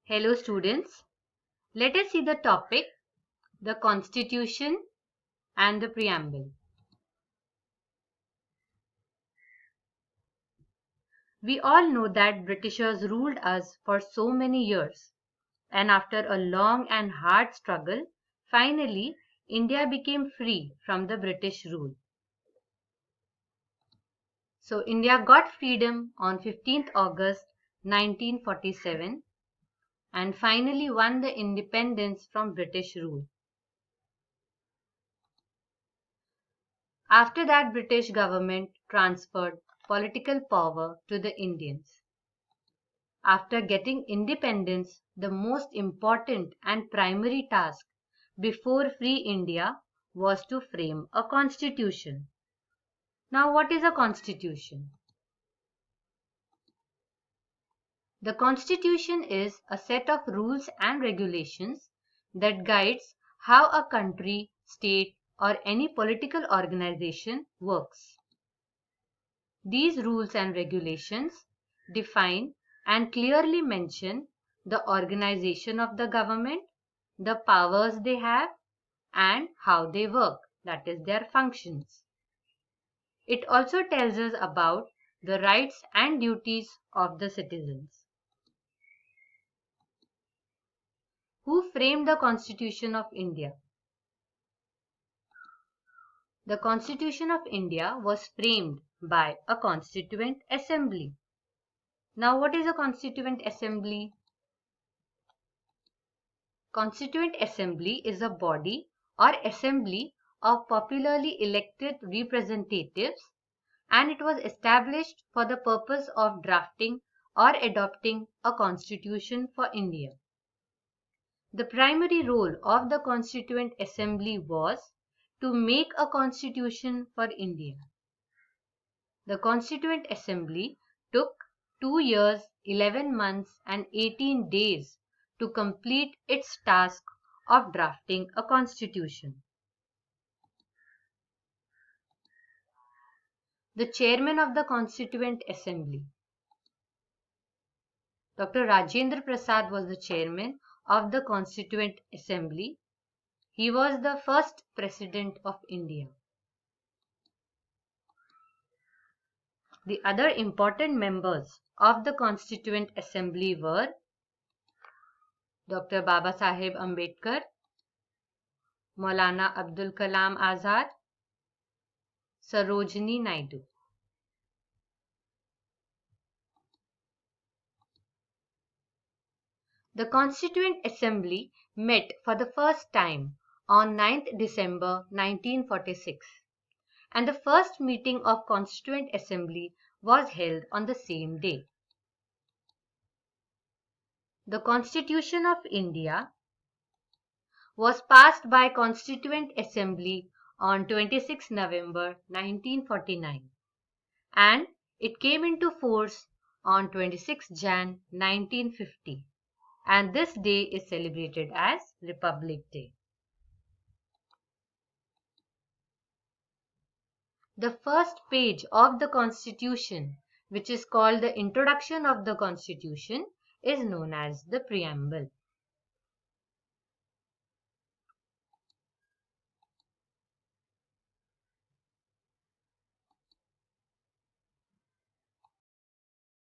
Hello students, let us see the topic, the Constitution and the Preamble. We all know that Britishers ruled us for so many years, and after a long and hard struggle, finally India became free from the British rule. So India got freedom on 15th August 1947 and finally won the independence from British rule. After that, British government transferred political power to the Indians. After getting independence, the most important and primary task before free India was to frame a constitution. Now, what is a constitution? The constitution is a set of rules and regulations that guides how a country, state, or any political organization works. These rules and regulations define and clearly mention the organization of the government, the powers they have, and how they work, that is, their functions. It also tells us about the rights and duties of the citizens. Who framed the Constitution of India? The Constitution of India was framed by a Constituent Assembly. Now, what is a Constituent Assembly? Constituent Assembly is a body or assembly of popularly elected representatives, and it was established for the purpose of drafting or adopting a constitution for India. The primary role of the Constituent Assembly was to make a constitution for India. The Constituent Assembly took 2 years, 11 months, and 18 days to complete its task of drafting a constitution. The chairman of the Constituent Assembly. Dr. Rajendra Prasad was the chairman of the Constituent Assembly. He was the first president of India. The other important members of the Constituent Assembly were Dr. Babasaheb Ambedkar, Maulana Abdul Kalam Azad, Sarojini Naidu. The Constituent Assembly met for the first time on 9th December 1946, and the first meeting of Constituent Assembly was held on the same day. The Constitution of India was passed by Constituent Assembly on 26 November 1949, and it came into force on 26 Jan 1950, and this day is celebrated as Republic Day. The first page of the Constitution, which is called the Introduction of the Constitution, is known as the Preamble.